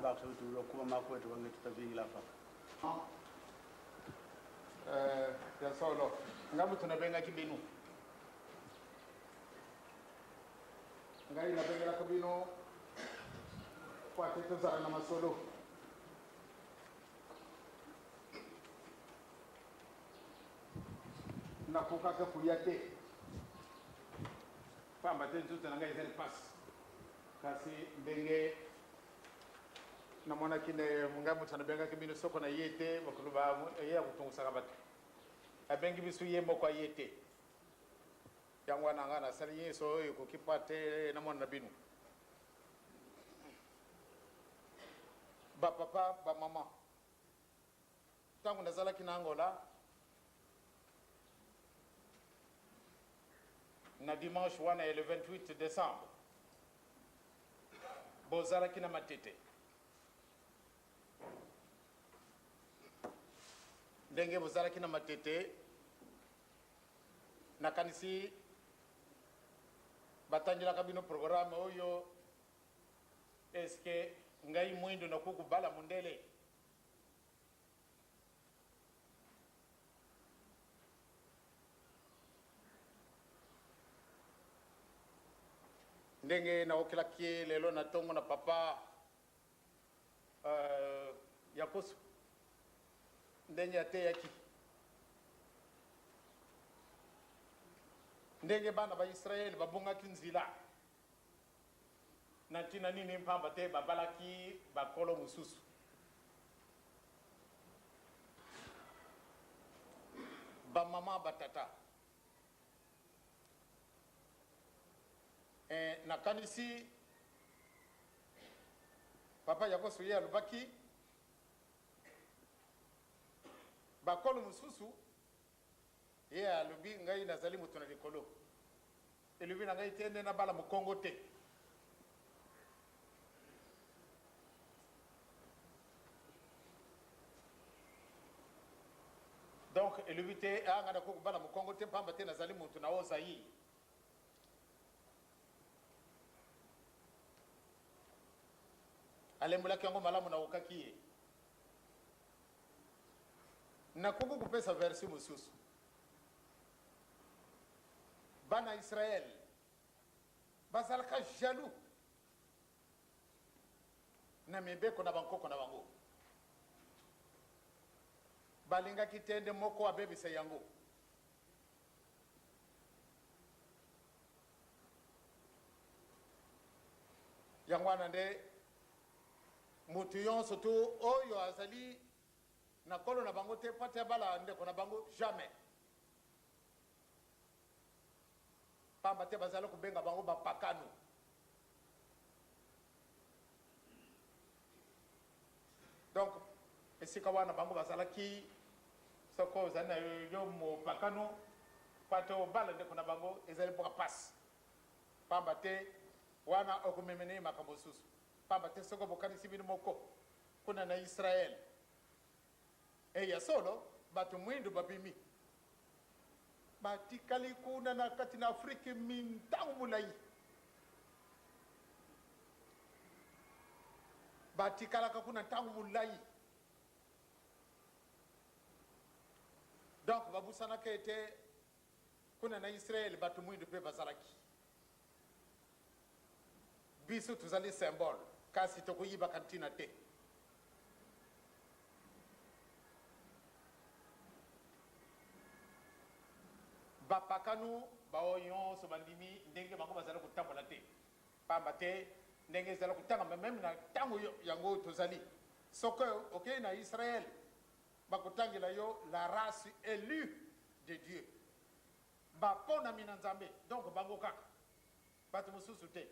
pa so tu ro kuma ma ko to ngi ta vi la fa ya solo ngamu tunabenga kibinu ngai na benga kibinu kwa teto za na masolo na kuka ka kuyate pamba tenzu tanga izeni pass kasi ndenge na mwana kine mungamu tanabenga kibinu soko na yete bakuluba ya kutungusa kabatu abengi bisu yemo kwa yete yangwa nangana sali yeso yuko kipate na mwana binu ba papa ba mama tangu nazala kinangola na dimanche wana le 28 décembre bozala kina matete ndenge bozala kina matete na kanisi batanjila kabino programme oyo eske ngai mwindo na kukubala mundele ndenge na okela kie lelo na tongo na papa yakosu ndenge ate yaki ndenge bana ba Israel babunga kinzila na tina nini mpamba te babalaki bakolo mususu ba mama batata na kanisi papa yakosu ye alubaki bakolo mususu ye alubi ngai nazali mutu na likolo elubi na ngai tende na bala mukongo te donc elubi te anga na kuku bala mukongo te pamba te nazali mutu na ozayi alembulaki yango malamu na okaki ye na kuku kupesa versi mususu bana Israel bazalaka jaloux na mibeko na bankoko na bango balingaki tende moko abebisa yango yango wana nde mutu yonso tu oyo azali na kolo na bango te pate bala ndeko na bango jamais pamba te bazala kubenga bango bapakano donc esika wana bango bazalaki soko ozali na yo mopakano pate obala ndeko na bango ezali mpoka pasi pamba te wana okumemene makambo susu pamba te soko bokanisi bino moko kuna na Israel ya solo batu mwindu babimi batikali kuna na kati na Afrika mintangu mulai batikala kuna tangu mulai donc babusana kete kuna na Israel batu mwindu pe bazalaki biso tuzali symbole kasi tokuyiba kantina te bapakanu baoyon so bandimi ndenge bango bazala kutambola te pamba te ndenge zala kutanga même na tango yango tozali soko okay na Israël bakutangela yo la race élue de Dieu bapona mina nzambe donc bango kaka bato mususu te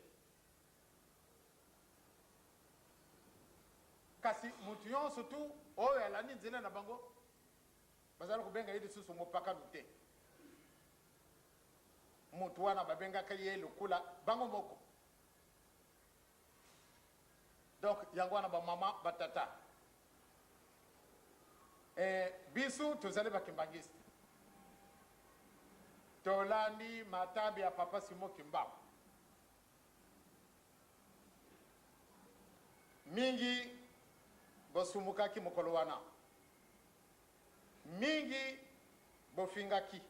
kasi mutu yonso tu oyo alani nzela na bango bazala kubenga yidi susu mopakanu te mutu wana babengaka ye lokula bango moko donc yango wana bamama batata bisu tozali bakimbangisi tolandi matabi ya papa Simo Kimbangu mingi bosumukaki mokolo wana mingi bofingaki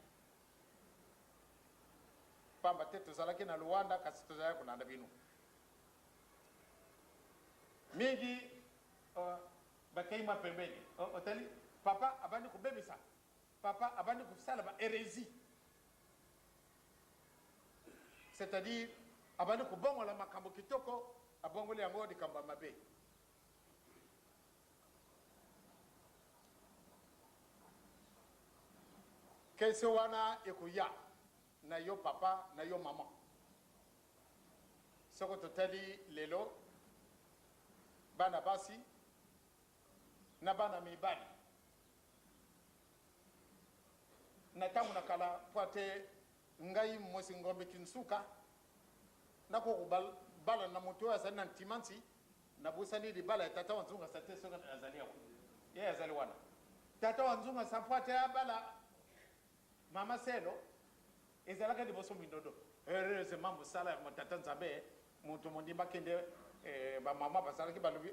pamba te tozalaki na Luanda kasi tozalaki kolanda bino mingi bakei mwa pembeni otali papa abandi kubebisa papa abandi kusala ba hérésie c'est-à-dire abandi kubongola makambo kitoko abongoli yango likambo mabe kese wana ekuya na yo papa na yo mama soko totali lelo bana basi na bana mibali na tamu na kala poate ngai mosi ngombe kinsuka na ko bala na moto ya sana ntimansi na busani di bala tata wanzunga sate soka azalia ye azali wana tata wanzunga sapoate bala mama selo ezalaka di boso mindodo ereze mambo sala ya tata nzambe muntu mondimba kende ba mama basalaki balobi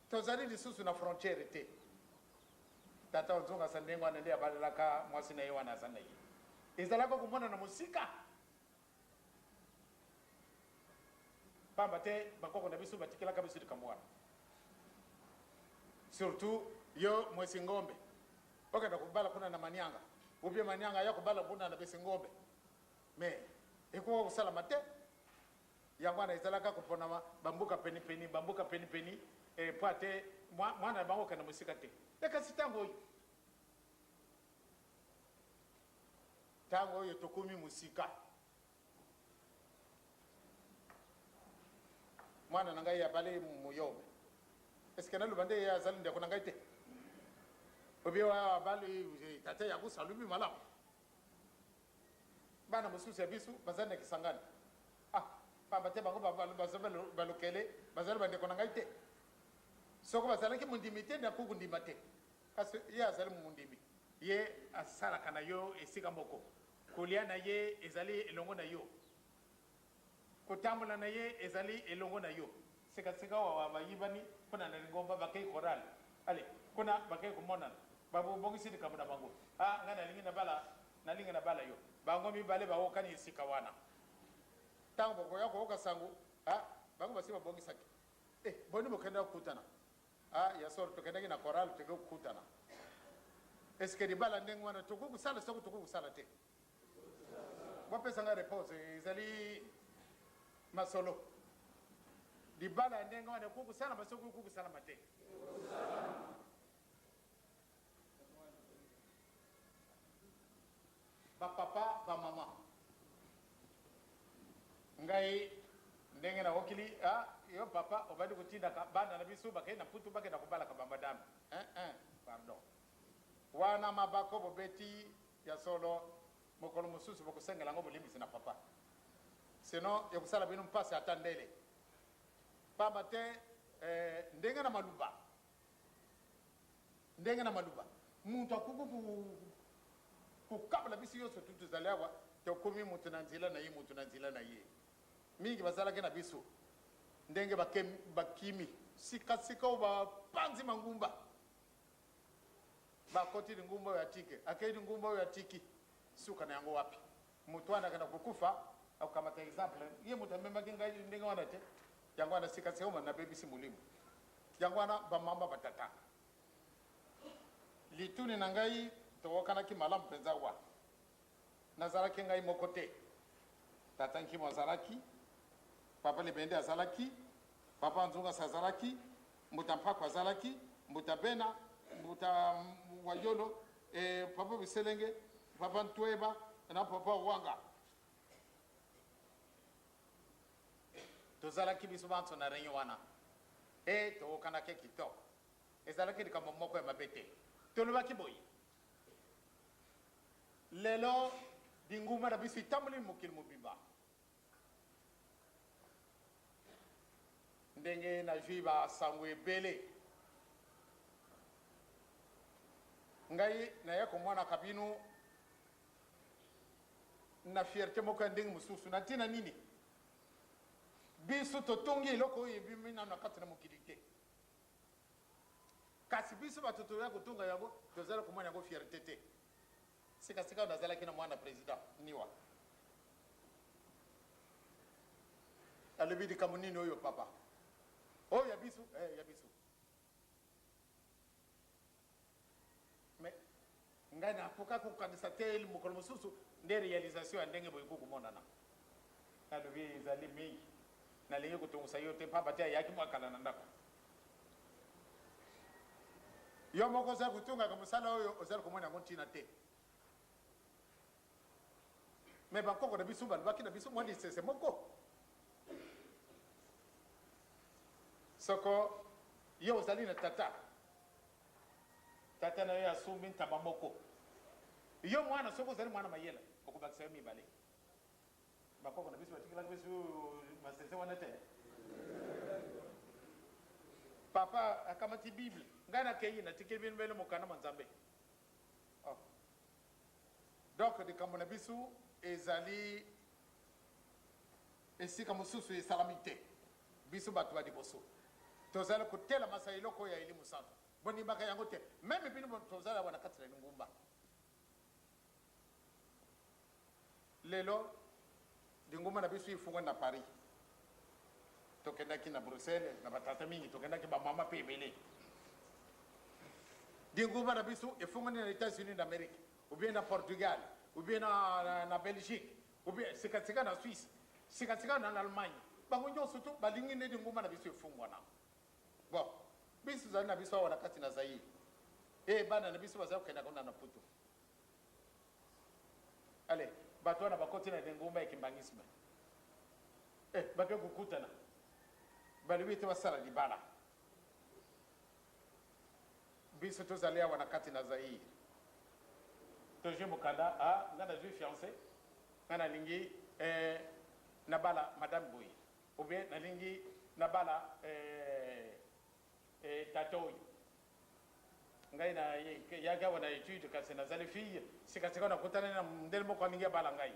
tozali lisusu na frontière te tata wanzunga sandengwa nende abalaka mwasi na ye wana sana ye ezalaka kumona na musika pamba te bakoko na biso batikelaka biso likamwana surtout yo mwesi ngombe okenda kubala kuna na manyanga ubye manyanga ya kubala kuna na bisi ngombe me eko kusala te yangwana ezalaka kupona bambuka peni peni poate mwana bango kana musika te eka sitango tango yo tokumi musika mwana nanga ya bale muyobe eske na lubande ya zali ndeko nanga ite obi wa bale tata ya kusalubi malamu bana mususu ya bisu bazane kisangani pamba te bango balokele bazali bandeko nanga ite soko bazalaki mundimite na kuku ndimate kasi ye azali mundimi ye asalaka na yo esika moko kolia na ye ezali elongo na yo kotambola na ye ezali elongo na yo sika wa bayibani kuna na ngomba bakei koral ale kuna bakei kumona babu bongisi likamuna bango ngana lingi na bala yo bango mibale bawo kani esika wana tango boko yako okasangu bango basi babongisa boni bokenda kutana ya sor to kenda na koral to kutana est-ce que dibala ndenge wana to kusala soko to kusala te wapesa nga repose ezali masolo dibala ndenge wana kusala masoko kusala mate ba papa ba mama ngai ndenge na okili yo papa obadi kutinda ka bana na bisu bakay na putu bakay na kubala ka bambadam pardon wana mabako bobeti ya solo mokolo mususu bokusengela ngo bolimbisi na papa sinon yokusala bino mpasi atandele pamba te ndenge na maluba muntu akuku kukabla bisi yoso tutuzalewa tokomi mutu na nzila na ye mingi bazalaki na biso ndenge bakimi sika oba panzi mangumba bakoti ngumba ya tike akedi ngumba ya tiki suka na yango wapi mutu ana kana kukufa au kama ta example ye mutu memba kinga ndenge wana te yango ana sika seoma na baby simulimu yango ana ba mama batata lituni na ngai to kana ki malam penza wa nazaraki ngai mokote tatanki mozaraki papa libende azalaki papa nzunga sazalaki mutampako azalaki mutabena muta wayolo papa biselenge papa ntweba na papa wanga tozalaki biso bantu na renyo wana to kana ke kitoko ezalaki likambo moko ya mabete tolobaki boyi lelo dinguma na biso itamboli mokili mobimba ndenge na jui basango ebele ngai naye komona kabino na fierté moko ya ndenge mosusu na ntina nini biso totongi eloko oyo ebimi nano na kati na mokili te kasi biso bato toya kotunga yango tozala komona yango fierté te sikasika nazalaki na mwana président niwa alobi likambo nini oyo papa oyo ya biso ya biso mais ngai nakoka kokanisa te mokolo mosusu nde réalisation ya ndenge boyeko komonana alobi ezali mingi nalingi kotongosa yo te pamba te ayaki mwakala na ndako yo moko ozali kotungaka mosala oyo ozali komona yango ntina te me bakoko na biso balobaki na biso mwa lisese moko soko yo ozali na tata na yo asumbi ntaba moko yo mwana soko ozali mwana mayela okobakisa yo mibale bakoko na biso batikilaka biso masese wana te papa akamati bible ngai nakei natikeli bino bele mokanda ma nzambe donc likambo na biso ezali esika mosusu esalami te biso bato ya liboso tozali kotelamasa eloko oyo ya elimu santo bonimbaka yango te meme bino tozali awa na kati na lingumba lelo lingumba na biso ifungwa na paris tokendaki na bruxelles na batata mingi tokendaki bamama mpe ebele lingumba na biso efungwani na états-unis d'amérique ou bien na portugal ou bien na belgique ou bien sikasika na suisse sikasika na allemagne bango nyonso tu balingi nde lingumba na biso efungwana bon biso zali na biso awa na kati na zaire bana na biso bazali kokenda konda na putu ale bato wana bakoti na lingumba ya kimbangisme bato kokutana balobi ete basala libala biso tozali awa na kati na zaire tozwi mokanda ngai nazwi fiancé ngai nalingi nabala madame boye ou bien nalingi nabala tata oyo ngai yaki awa na étude kasi nazali fille sikasika nakutani na ndele moko alingi abala ngai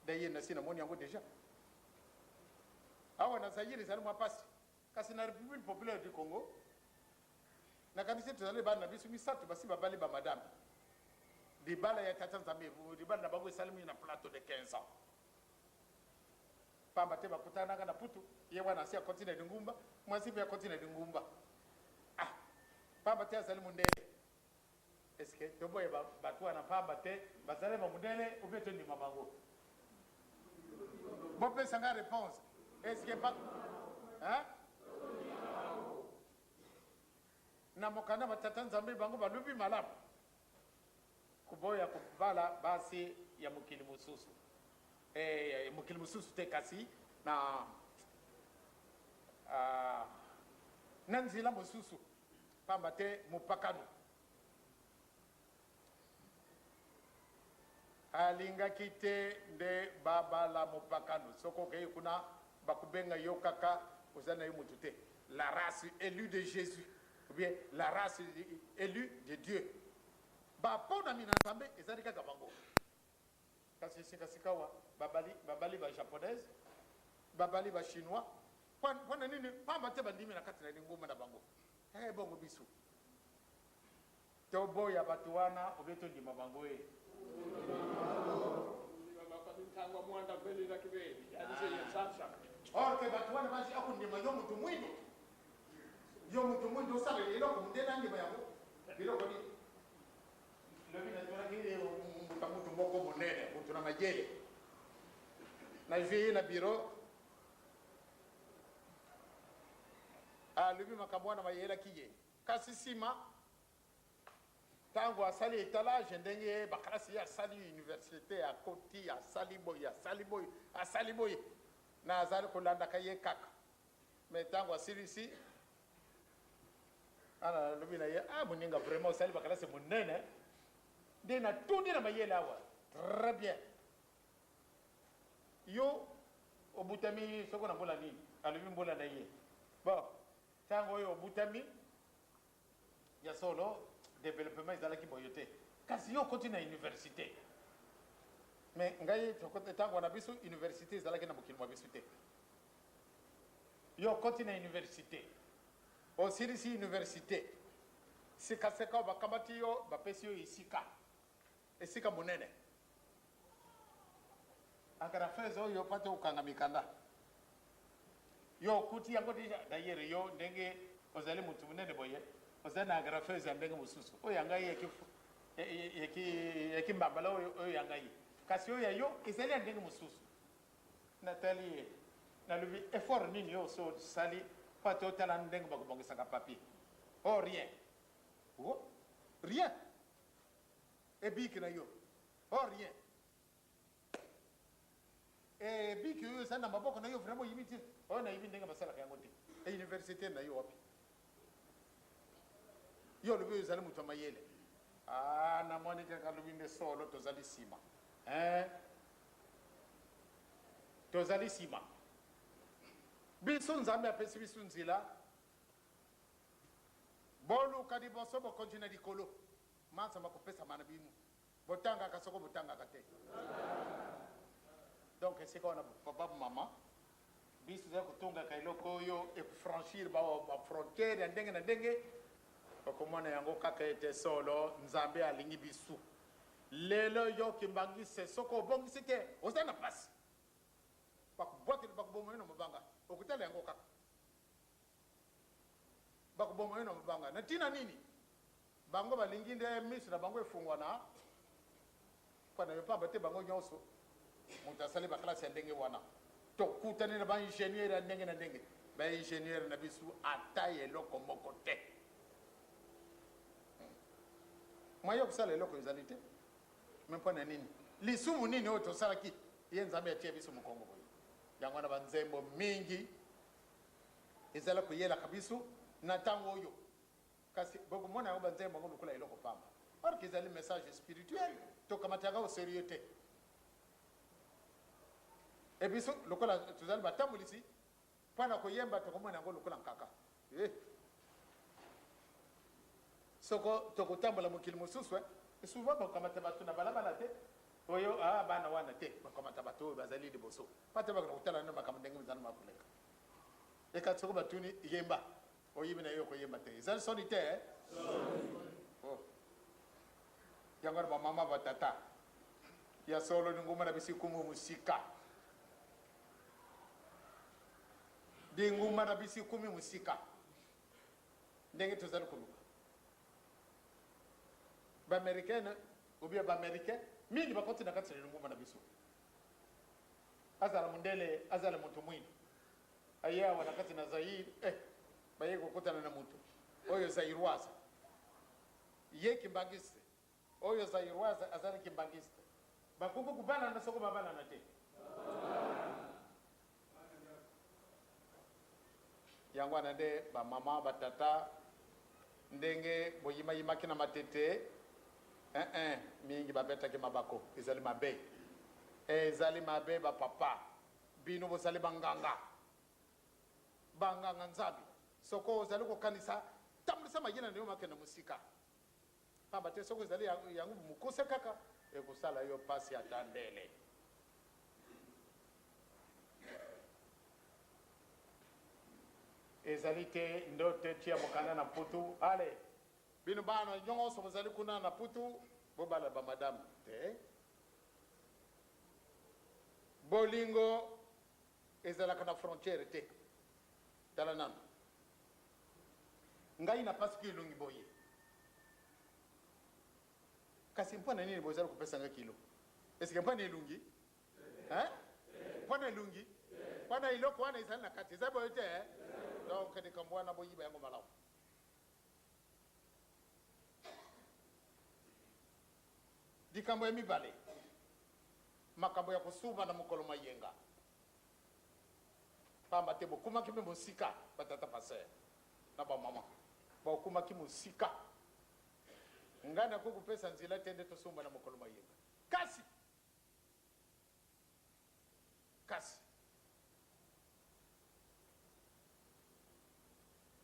daye nasi namoni yango déjà awa na zaire ezali mwa pasi kasi na république populaire du congo nakanisi tozali bana na biso misato basi babali bamadame libala ya tata nzambe libala na bango esalemi na plateau de 15 ans pamba te bakutanaka na putu ye wana asi akoti na lingumba mwasi mpe akoti na lingumba pamba te azali mundele eske toboye bato wana pamba te bazali bamundele ubie tondima bango bopesanga réponse eske na mokanda batata nzambe bango balobi malamu kuboya kubala basi ya mokili mosusu mokili mosusu te kasi na nzela mosusu pamba te mopakano alingaki te nde babala mopakano soko okei kuna bakubenga yo kaka oza na ye motu te la race élue de Jésus ou bien la race élue de Dieu baponami na nzambe ezali kaka bango kasi sikasika wa babali ba japonaise babali ba chinois mpona nini pamba te bandimi na kati na lingumba na bango bongo biso toboya bato wana obe tondima bango orke bato wana basi akundima yo mutu mwindo osala eloko munde nandima yango biloko nini lobi natunaki mutu moko monene mutu na majele nazwi ye na biro alobi makambo wana mayelaki ye kasi nsima ntango asali étalage ndenge bakalasi ye asali université akoti asali boye na azali kolandaka ye kaka mais ntango asilisi ana alobi na ye moninga vraiment osali bakalasi monene nde natundi na mayele awa très bien yo obutami soko na mbola nini alobi mbola na ye bon ntango oyo obutami ya solo développement ezalaki boyo te kasi yo okoti na université mais ngai ntango na biso université ezalaki na mokili mwa biso te yo okoti na université osilisi université sikaseka bakamati yo bapesi yo esika monene akara fezo yo pate ukanga mikanda yo kuti yango deja dayere yo ndenge ozali mutu munene boye ozana akara fezo ndenge mususu oyanga yeki mbambala oyo yanga yi kasi yo yayo ezali ndenge mususu Nathalie na lubi effort nini yo so sali pate otala ndenge bakubongisaka papier oh rien oh rien et bik na yo oh rien et bik yo sana maboko na yo vraiment yimiti oh na yibi ndenge basala yango te e université na yo wapi yo lubi yo zali mutu mayele ah na moni ka lubi ne solo to zali sima tozali sima biso nzambe apesi biso nzela boluka liboso bokontina likolo mansama kopesa mana binu botangaka soko botangaka te donc esika wana papa mama biso za kotungaka eloko oyo ekofranchir bafrontiere ya ndenge na ndenge okomona yango kaka ete solo nzambe alingi biso lelo yo kimbangise soko obongisi te oza na pasi bakubwakile bakuboma yo na mabanga okutala yango kaka bakuboma yo na mabanga na tina nini bango balingi nde miso na bango efungwana pana yo pamba te bango nyonso moto asali baklase ya ndenge wana tokutani na baingénieur ya ndenge na ndenge baingénieur na biso ata eloko moko te mwayo kusala eloko ezali te me mpona nini lisumu nini oyo tosalaki ye nzambe atie biso mokongo boye yango wana banzembo mingi ezala koyelaka biso na ntango oyo kasi bokomona yango banzembo yango lokola eloko pamba or ke ezali message spirituel tokamataka au sérieux te e biso lokola tozali batambulisi mpona koyemba tokomona yango lokola nkaka soko tokotambola mokili mosusu souvent bakamata bato na balabala te oyo bana wana te bakamata bato oyo bazali liboso pate bakona kotala na makambo ndenge mizana makoleka ekati soko batuni yemba oyibi na yo koyemba te ezali soni te yango na bamama batata ya solo ninguma na bisi kumu musika dinguma na bisi kumi musika ndenge tozali koluka baaméricaine ou bien baaméricain mingi bakoti na kati na nguma na biso azala mundele azala muntu mwini aya wana kati na Zaire baye kokutana na muntu oyo Zairoise ye kimbangiste oyo Zairoise azala kimbangiste bakuku kubana na soko babana na te yango wana nde bamama batata ndenge boyima yimaki na matete mingi babetaki mabako ezali mabe bapapa bino bozali banganga nzambi soko ozali kokanisa tambulisa mayina na yo makenda mosika pamba te soko ezali yango mokuse kaka ekosala yo pasi ata ndele ezali te ndote tia mokanda na putu ale bino bana nyonso bozali kuna na putu bobala ba madame te bolingo ezalaka na frontière te tala nano ngai na pasi kilungi boye kasi mpona nini bozali kopesa nga kilo eske mpona elungi mpona elungi mpona iloko wana ezali na kati eza boye te donc likambo wana boyiba yango malamu likambo ya mibale makambo ya kosuba na mokolo mayenga pamba te bokumaki mpe mosika batata paser na bamama bokumaki mosika ngai nakoki kopesa nzela te nde tosumba na mokolo mayenga kasi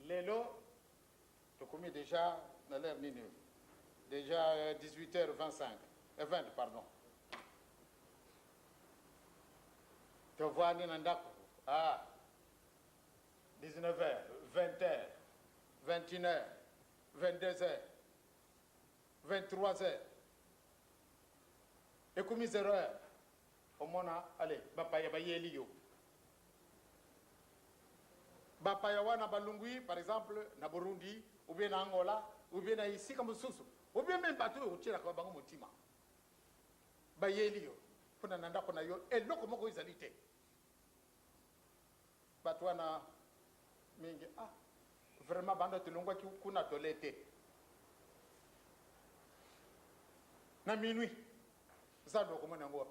lelo tokomi déjà na l'heure nini déjà 18h25 20 pardon tovwani na ndako 19h 20h 21h 22h 23h. Et comme 0h, au moins, allez, Bapaya Bayeli yo. Bapaya wana balungui, par exemple, na Burundi, ou bien na Angola, ou bien na ici comme Soussou, ou bien même bateau au Tira Kabango Motima. Bayeli yo. Kuna nanda kuna yo, et loko moko izalite. Batwana mingi, ah, vraiment, bando tulungwa ki kuna tolete. Na minuit, ça doit comment on voit.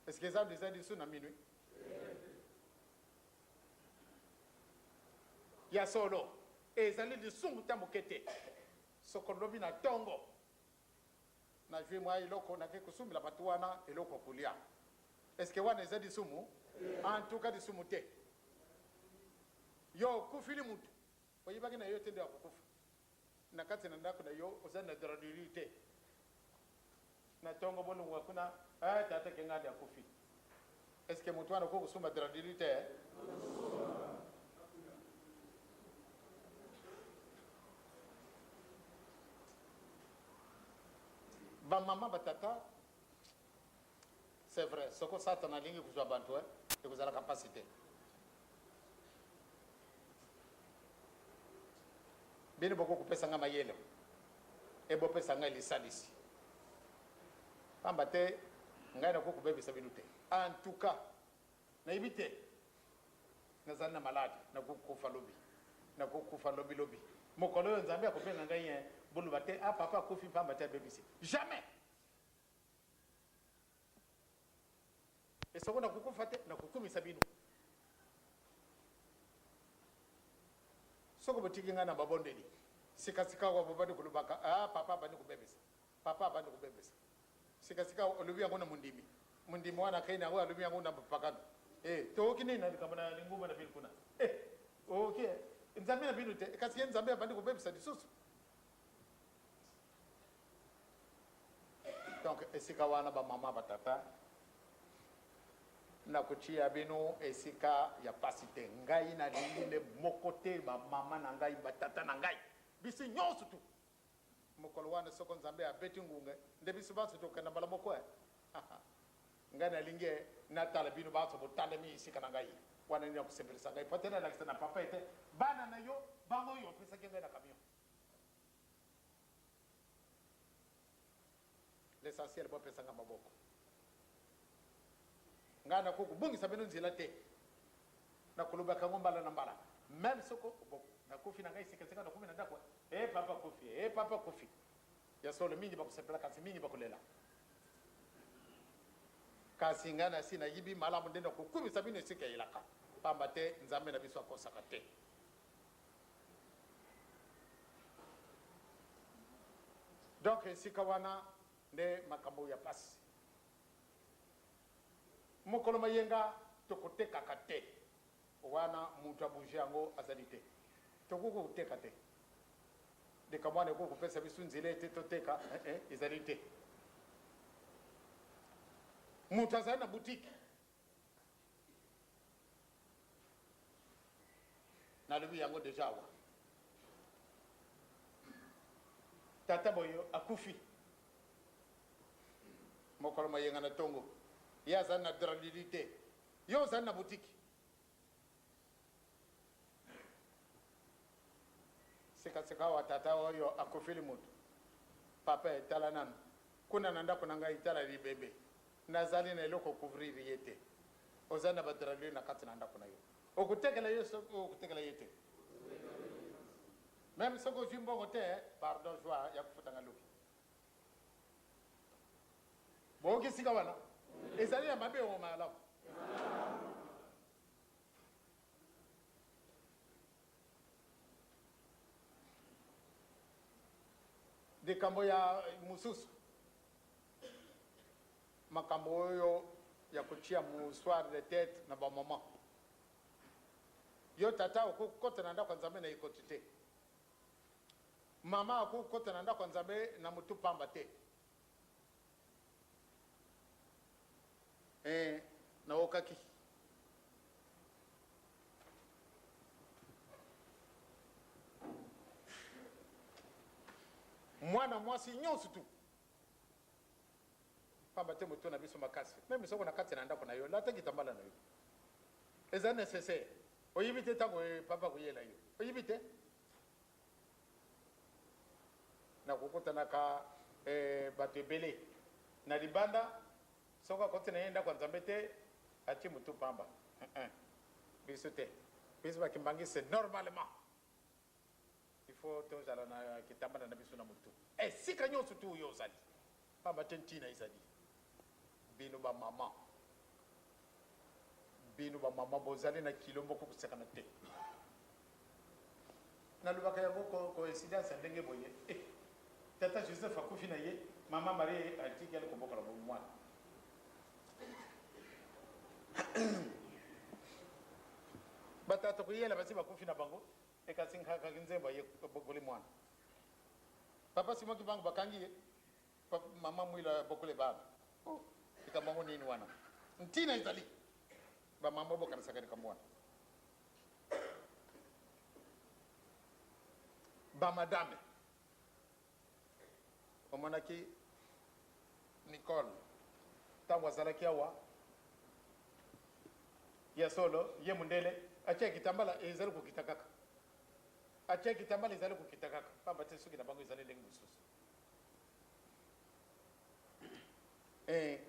Est-ce que ça déjà dit na minuit? Ya solo, et ça les sungu tamukete. Sokolobi na tongo. Na jwe mwa iloko na ke kusumi la batuana iloko kulia. Est-ce que wana ezadi sumu? En tout cas di sumu te. Yo kufili mutu. Oyibaki na yo tende wa kukufa. Na kati na ndako na yo ozana dradirite. Na tongo bonu wakuna tata kenga dia kufi. Est-ce que mutu wana ko kusuma dradirite? Ba mama batata, c'est vrai, ce que ça t'en a ligne que vous avez besoin, et vous avez la capacité. Bien beaucoup de personnes ont mayelo, et beaucoup de personnes ont les salisi. En bataille, on a beaucoup de bébés sabiluté. En tout cas, na éviter, na zana malade, na kufa lobby, na kufa lobby. Mon collègue Zambia a coupé un gars. Ah, papa, Kofi, pas battre bébé. Jamais. Et ce qu'on a beaucoup fait, on a beaucoup mis Sabino. Ce qu'on a dit, on a babondé. C'est quand c'est quand on va dire ah, papa, pas de bébé. Papa, pas de bébé. C'est quand c'est quand on lui a mon mundimi. Mundimi, on a créé un roi, lui a mon pagano. Eh, tu as aucune idée de comment on a l'ingou de Bilkuna. Eh, ok. Nous avons bien noté. Quand c'est un Zambia, pas de bébé, c'est du sous. Donc, esika wana ba mama batata na kuchia bino esika ya pasite ngai na lingile mokote ba mama na ngai batata na ngai bisi nyonso tu mokolo wana soko nzambe ya beti ngunge nde bisi baso to kana bala moko ngai na linge na tala bino baso botale mi esika na ngai wana ni akusembelisa ngai patena na kisana papa ete bana na yo bango yo pesa kenga na camion. L'essentiel est de faire ça. Ngana ko bungi sabeno nzila te na kuluba kangombala na mbala même soko na kofi na ngai sekeseka na kumi na ndako papa kofi ya solo mingi bakusepela kasi mingi bakulela kasi ngana sina yibi malamu ndenda ko kumi sabino sika ilaka pamba te nzambe na biso akosaka te. Donc sikawana ne makambo ya pasi mokolo mayenga tokoteka kate wana muntu abuje yango azalite tokuko kuteka te de kamwane ko kupesa bisunzile te toteka ezalite muntu azali na boutique na lobi yango deja wa tata boyo akufi mokolo mayenga na tongo ya zana na dralilite yo zana na boutique seka wa tata oyo akofili mutu papa etala nanu kuna nanda kuna ngai itala li bebe nazali na eloko couvrir yete ozana ba dralilite na kati nanda kuna yo okutekela yo soko okutekela yete même soko jimbo gote pardon joie ya kufutanga luki boki sika wana ezali ya mabe o malamu de kambo ya mususu makambo oyo ya kuchia mu soir de tête na ba mama yo tata okukota na ndako nzambe na ikotite mama okukota na ndako nzambe na mutu pamba te na okaki mwana mwasi nyonso tu pamba te moto na biso makasi meme soko na kati na ndako na yo lata kitambala na yo eza nécessaire oyibi te ntango papa koyela yo oyibi te nakokutanaka bato ebele na libanda soko akoti na ye ndako ya nzambe te atie motu pamba biso te biso bakimbangise normalement il faut tozala na kitambala na biso na motu esika nyonso tu oyo ozali pamba te ntina ezali bino bamama bozali na kilo moko kosekana te nalobaka yango coïncidence ya ndenge boye tata joseph akufi na ye mama marie atiki ali kobokola mwana batata koyela basi bakufi na bango ekasi nkakaki nzembo ye bokoli mwana papa simoki bango bakangi ye mama mwila bokole bana ikamango nini wana ntina ezali bamama bokanisaka likambo wana bamadame omonaki nicole ntango azalaki awa ya solo ye mundele atia kitambala ezali kokita kaka atia kitambala ezali kokita kaka pamba te soki na bango ezali ndenge mosusu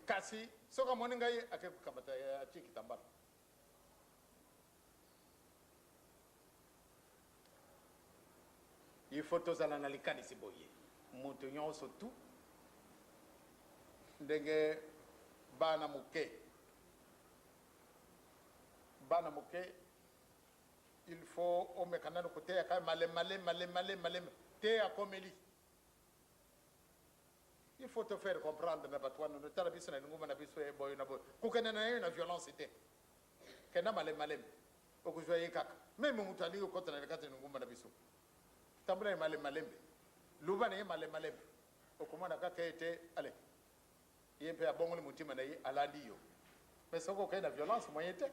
kasi soki amoni ngai ake kokambata atie kitambala il faut tozala na likanisi boye moto nyonso tu ndenge bana moke il faut omeka nano koteya ka malema te akomeli il faut te faire comprendre na bato wana tala biso na linguma na biso boyo na boyo kokende na ye na violence te kenda malema okuzwa ye kaka meme moto ali okota na kati na linguma na biso tambula ye malema luba na ye malema okomona kaka ete ale ye mpe abongoli motima na ye alandi yo mais soko okei na violence moyen te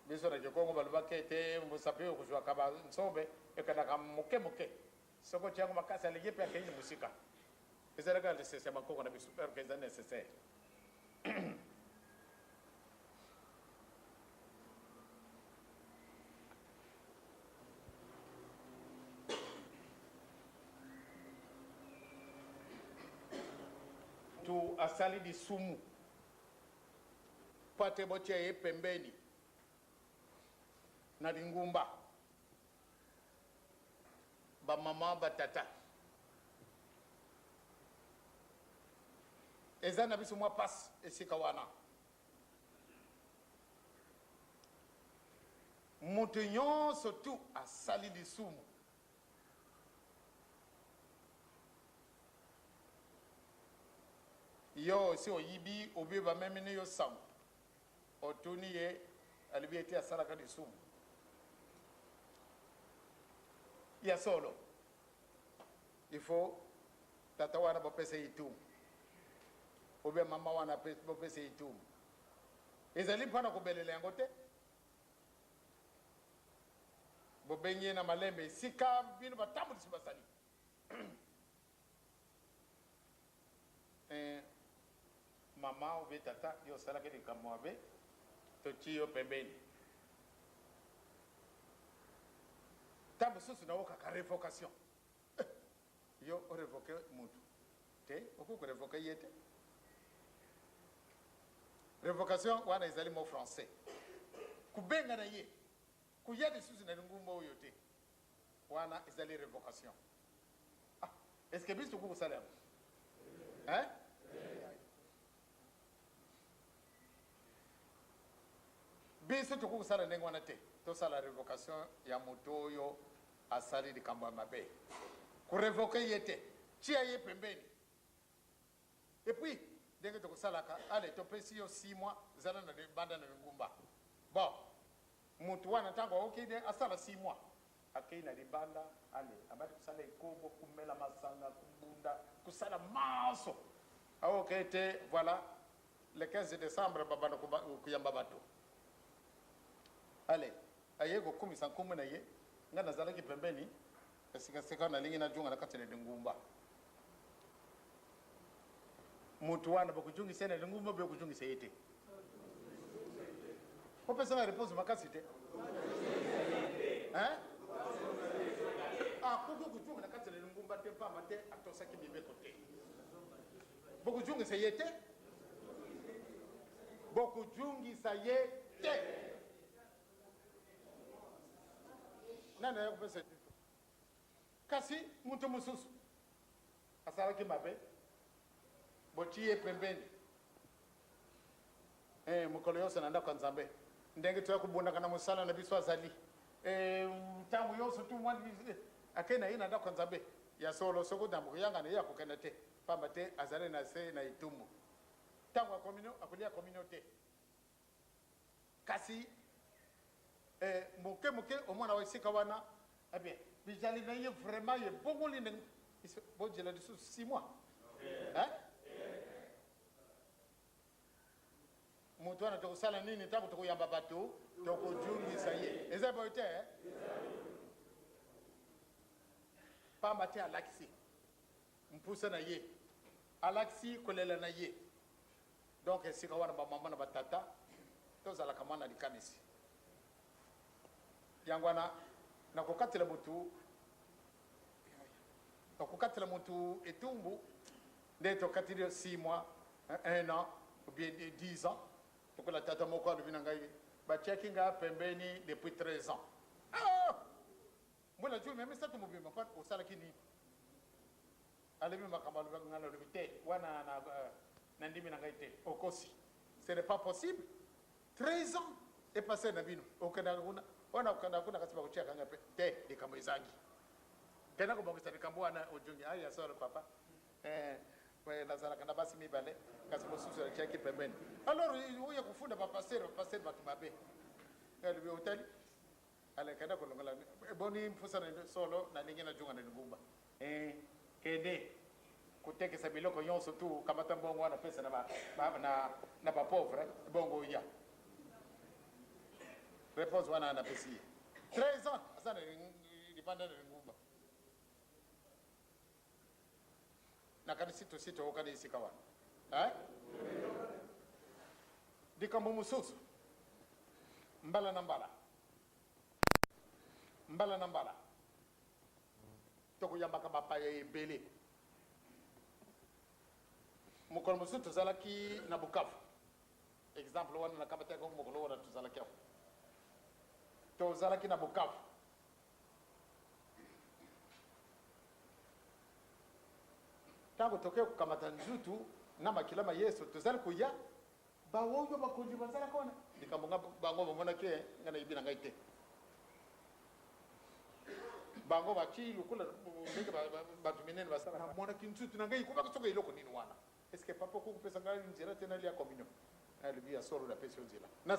biso na jokongo balobaki ete mosapi okozwaka bansobe ekendaka moke soko tiango makasi aleki mpe akei na mosika ezalaka lisese ya makoko na biso perke eza nécessaire tu asali lisumu po ate botia ye pembeni na lingumba bamama batata eza na biso mwa pasi esika wana moto nyonso tu asali lisumu yo si oyibi obeba meme ne yo sango otuni ye alibi ete asalaka lisumu ya solo il faut tata wana bopesa itumu obe mama wana bopesa itumu ezali mpona kobelela yango te bobengi na malembe esika bino batambulisi basali mama obe tata yo osalaki likambo mabe totie yo pembeni ntango mosusu naokaka révocation yo orevoke mutu te okoki korevoke ye te révocation wana ezali mo français kubenga na ye kuya lisusu na lingumba oyo te wana ezali révocation est ce que biso tokoki kosala yango biso tokoki kosala ndenge wana te tosala révocation ya moto oyo asali likambo ya mabe korevoke ye te tia ye pembeni epuis ndenge tokosalaka ale topesi yo 6 mois zala na banda na lingumba bon moto wana ntango aokide asala 6 mois akei na libanda ale abati kosala ekobo kumela masanga kubunda kosala maso aoke ete voilà le 15 décembre babanda kuyamba bato ale aye kokumisa nkombo na ye nga nazalaki pembeni esika na lingi na junga na katene ngumba mutu wana bakujungi sene ngumba be kujungi seyete ko pesa na repose makasite kuku kujungi na katene ngumba te pa mate atosa ki bibe kote bakujungi seyete bakujungi sayete nana ya kupesa kasi muntu mususu asala ki mabe botiye pembeni mukolo yose nanda kwa nzambe ndenge tuya kubunda kana musala na biso azali tangu yose tu mwani akena ina nda kwa nzambe ya solo soko damu yanga ne yako kenete pamba te azale na se na itumu tangu akominyo akulia communauté kasi muke omwana wa sika wana abie bijali na ye vraiment ye bongoli ne bojela disu 6 mois mutu ana tokusala nini tabu tukuyamba batu tokujungisa ye eza boite pamba te alaksi mpusa na ye alaksi kolela na ye donc esika wana bamama na batata tozalaka mwana likanisi yangwana na kokatela mutu etumbu nde tokatili 6 mois 1 an ou bien 10 ans tokola tata moko alobi na ngai batiaki nga pembeni depuis 13 ans mbula juu meme satu mobima kwa osalaki nini alebi makambo alobi nga alobi te wana na ndimi na ngai te okosi ce n'est pas possible 13 ans est passé na bino okenda kuna kasi bakutia kanga te likambo ezangi kena kobongisa likambo wana ojungi aya solo papa nazalaka na basi mibale kasi mosusu atiaki pembeni alors uye kufunda bapasteur batu mabe alobi otali alekenda kolongola boni mpusa na solo na ningi na junga na ngumba kende kutekesa biloko nyonso tu kamata mbongo wana pesa na ba pauvre bongo ya réponse wana na pesi 13 ans asana dipanda na ngumba na kadi sito okadi isika wana dikambo mususu mbala na mbala tokuyambaka bapaya ebele mokolo mosusu tozalaki na Bukavu exemple wana na kabata yango mokolo wana tozalaki aho tozalaki na Bukavu tango toke kukamata nzutu na makilama Yesu tozali kuya bawoyo bakonzi bazala kona likambo bango bomona ke ngana ibina ngai te bango baki lukula ndenge batu minene basala mona kinzutu na ngai kuba kutoka iloko nini wana est-ce que papa ko kupesa ngai nzira tena lia communion alibi ya solo la pesa nzira na